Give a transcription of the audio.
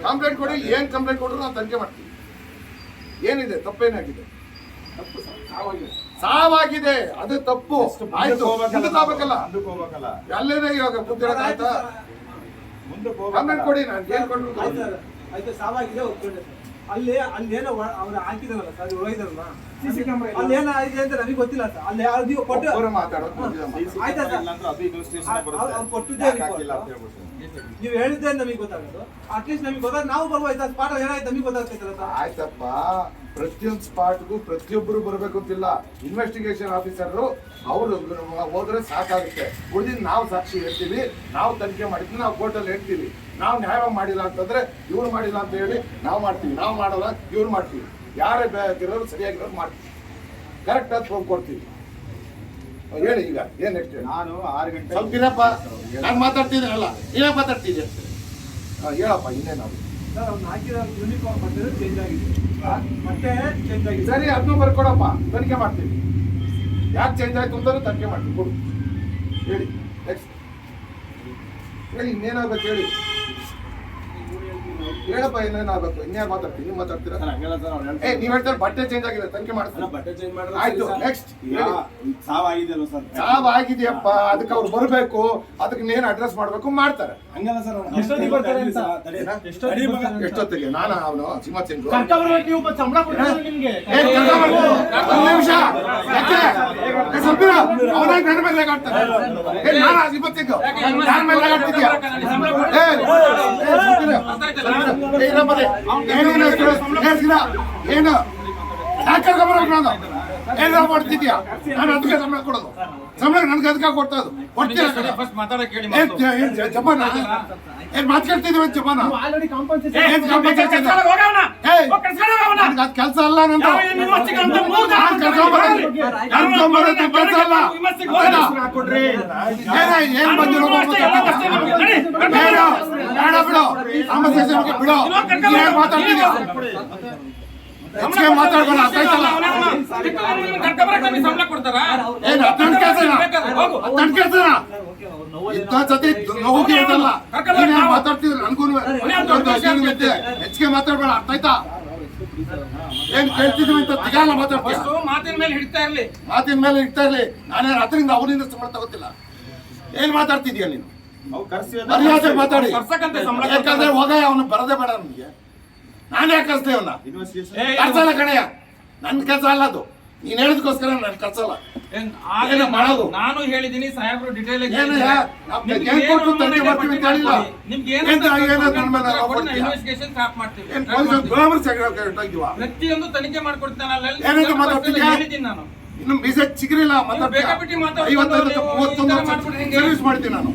Complaint ಕೊಡಿ. ಏನ್ complaint ಕೊಟ್ಟರು ನಾವು ತನಿಖೆ ಮಾಡ್ತೀವಿ. ಏನಿದೆ ತಪ್ಪೇನಾಗಿದೆ? ಸಾವಾಗಿದೆ, ಅದು ತಪ್ಪು ಆಯ್ತು. ಮುಂದಕ್ಕಾಗಬೇಕಲ್ಲ, ಅಲ್ಲೇನೆ ಇವಾಗ ಕೂತಿರೋದಾಯ್ತಾ? ಕಂಪ್ಲೇಂಟ್ ಕೊಡಿ. ನಾನು ಹೇಳ್ಕೊಂಡು ಆಯ್ತು, ಸಾವಾಗಿದೆ ಒಪ್ಕೊಂಡೆ ಸರ್. ಅಲ್ಲೇನೋ ಅವ್ರು ಹಾಕಿದಾರಲ್ಲ ಸರ್, ಹೋಗಿದಾರಲ್ಲ ಅಲ್ಲೇನೋ ಆಗಿದೆ ಅಂತ ನಮಗೆ ಗೊತ್ತಿಲ್ಲ ಸರ್. ಅಲ್ಲಿ ನೀವು ಕೊಟ್ಟು ಆಯ್ತಾ ಸರ್, ಕೊಟ್ಟಿದ್ದೇ ನೀವು ಹೇಳಿದ್ದೆ ನಮಗೆ ಗೊತ್ತಾಗೋದು. ಅಟ್ಲೀಸ್ಟ್ ನಮಗೆ ಗೊತ್ತಾಗ ನಾವು ಬರ್ಬೋಯ್ತಾ? ಸ್ಪಾಟ್ ಏನಾಯ್ತು ನಮಗೆ ಗೊತ್ತಾಗ್ತೈತಲ್ಲ ಸರ್. ಆಯ್ತಪ್ಪ, ಪ್ರತಿಯೊಂದು ಸ್ಪಾಟ್ಗೂ ಪ್ರತಿಯೊಬ್ಬರು ಬರಬೇಕು ಅಂತಿಲ್ಲ. ಇನ್ವೆಸ್ಟಿಗೇಷನ್ ಆಫೀಸರ್ ಅವರು ಹೋದ್ರೆ ಸಾಕಾಗುತ್ತೆ. ಉಳಿದಿದ್ದು ನಾವು ಸಾಕ್ಷಿ ಹೇಳ್ತೀವಿ, ನಾವು ತನಿಖೆ ಮಾಡಿದ್ವಿ, ನಾವು ಕೋರ್ಟಲ್ಲಿ ಹೇಳ್ತೀವಿ. ನಾವು ನ್ಯಾಯವಾಗಿ ಮಾಡಿಲ್ಲ ಅಂತಂದ್ರೆ ಇವ್ರು ಮಾಡಿಲ್ಲ ಅಂತ ಹೇಳಿ ನಾವು ಮಾಡ್ತೀವಿ. ನಾವು ಮಾಡಲ್ಲ, ಇವ್ರು ಮಾಡ್ತೀವಿ. ಯಾರೇ ಬೇಕಿರೋರು ಸರಿಯಾಗಿರೋರು ಮಾಡ್ತೀವಿ. ಕರೆಕ್ಟ್ ಆಗಿ ಪ್ರೂಫ್ ಕೊಡ್ತೀವಿ. ಹೇಳಿ ಈಗ ಏನ್ ನೆಕ್ಸ್ಟ್? ನಾನು 6 ಗಂಟೆ ಸ್ವಲ್ಪ ಇರಪ್ಪ, ನಾನು ಮಾತಾಡ್ತಿದ್ದೀನಲ್ಲ, ನೀವೇ ಮಾತಾಡ್ತಿದ್ದೆ. ಹೇಳಪ್ಪ ಇನ್ನೇನು? ಸರ್ ಅವ್ನು ಹಾಕಿರೋ ಯೂನಿಫಾರ್ಮ್ ಬಟ್ಟೆ ಚೇಂಜ್ ಆಗಿದೆ, ಮತ್ತೆ ಚೇಂಜ್ ಆಗಿದೆ. ಸರಿ, ಅದನ್ನು ಬರ್ಕೊಡಪ್ಪ, ತನಿಖೆ ಮಾಡ್ತೀವಿ. ಯಾಕೆ ಚೇಂಜ್ ಆಯ್ತು ಅಂತ ತನಿಖೆ ಮಾಡ್ತೀವಿ. ಕೊಡು, ಹೇಳಿ ನೆಕ್ಸ್ಟ್ ಹೇಳಿ. ಇನ್ನೇನಾಗ್ಬೇಕು ಹೇಳಿ? ಹೇಳಪ್ಪ, ಏನೇನಾಗಬೇಕು? ಇನ್ಯಾರು ಮಾತಾಡ್ತೀನಿ? ನೀವು ಮಾತಾಡ್ತೀರಾ? ನೀವ್ ಹೇಳ್ತಾರೆ ಬಟ್ಟೆ ಚೇಂಜ್ ಆಗಿದೆ, ತನಿಖೆ ಮಾಡ್ತೀನಿ. ಬಟ್ಟೆ ಚೇಂಜ್ ಮಾಡಿದ್ರೆ ಆಯ್ತು, ನೆಕ್ಸ್ಟ್. ಸಾವಾಗಿದೆಯಲ್ಲ ಸರ್, ಸಾವಾಗಿದೆಯಪ್ಪ, ಅದಕ್ಕೆ ಅವ್ರು ಬರಬೇಕು, ಅದಕ್ಕೆ ನೇನು ಅಡ್ರೆಸ್ ಮಾಡ್ಬೇಕು, ಮಾಡ್ತಾರೆ. ಹಂಗಲ್ಲ ಸರ್. ಎಷ್ಟೊತ್ತಿಗೆ? ನಾನು ಅವನು ಸಿಂಹ ಸಿಂಗ್ ಸಂಬಳ ನಿಮ್ಗೆ ನಿಮಿಷ ಅವನ ನನ್ನ ಮೇಲೆ ಆಡ್ತಾರೆ. ನಾನು ಸಿಂಹ ಸಿಂಗ್ ಯಾರ ಮೇಲೆ ಆಡ್ತಿದ್ಯಾ? ಏನು ಯಾಕೆ ನಾನು ಏನ್ ಮಾಡ್ತಿದ್ಯಾ? ನಾನು ಅದಕ್ಕೆ ಸಂಬಳ ಕೊಡೋದು. ಸಂಬಳ ನನ್ಗೆ ಅದಕ್ಕೆ ಕೊಡ್ತಾ ಇದ್ದು ಜಪಾನ ಏನ್ ಮಾತಾಡ್ತಿದೀವಿ ಜಪಾನ? ಕೆಲಸ ಅಲ್ಲ ನಂದು, ಕೆಲಸ ಅಲ್ಲ. ಏನ್ ಬಂದಿರೋ ಬೇಡ ಬಿಡು, ಕಾನ್ವರ್ಸೇಷನ್ ಬಿಡು. ಏನ್ ಮಾತಾಡ್ತಿದ್ಯಾ? ಹೆಚ್ಚಿಗೆ ಮಾತಾಡ್ಬೇಡ, ಅರ್ಥಾಯ್ತಲ್ಲ? ಏನ್ ಹತ್ತೊಂದು ಕೆಲಸನ ಸತಿ ನೋವು ಇರ್ತಲ್ಲ. ಮಾತಾಡ್ತಿದ್ರು ನನ್ಗೂ ಹೆಚ್ಚಿಗೆ ಮಾತಾಡ್ಬೇಡ, ಅರ್ಥಾಯ್ತಾ? ಏನ್ ಕೇಳ್ತಿದ್ವಿ ಅಂತ ತಿಗಾಲ ಮಾತಾಡ್ತೀಯ? ಮಾತಿನ ಮೇಲೆ ಹಿಡ್ತಾ ಇರ್ಲಿ, ಮಾತಿನ ಮೇಲೆ ಇಡ್ತಾ ಇರ್ಲಿ. ನಾನೇನು ಅದರಿಂದ ಅವನಿಂದ ಸಂಬಳ ತಗೋತಿಲ್ಲ. ಏನ್ ಮಾತಾಡ್ತಿದ್ಯಾ ನೀನು? ಮರ್ಯಾದೆ ಮಾತಾಡಿ. ಯಾಕಂದ್ರೆ ಹೋಗ ಅವನು ಬರದೇ ಬೇಡ ನಮ್ಗೆ. ನಾನೇ ಕಳ್ಸ್ತೇವೆ ಅವನ್ನ. ಕಳ್ಸಲ್ಲ ಕಣಯ್ಯ, ನನ್ ಕೆಲಸ ಅಲ್ಲ ಅದು. ನೀನ್ ಹೇಳಿದಕ್ಕೋಸ್ಕರ ನಾನು ಕಳ್ಸಲ್ಲ. ಮಾಡೋದು ನಾನು ಹೇಳಿದೀನಿ ಸಾಹೇಬ್ರು ಡಿಟೇಲ್ ಪ್ರತಿಯೊಂದು ತನಿಖೆ ಮಾಡ್ಕೊಡ್ತೇನೆ ನಾನು. ಇನ್ನು ಮೆಸೇಜ್ ಸಿಗ್ರಿಲ್ಲ, ಸರ್ವಿಸ್ ಮಾಡ್ತೀನಿ ನಾನು.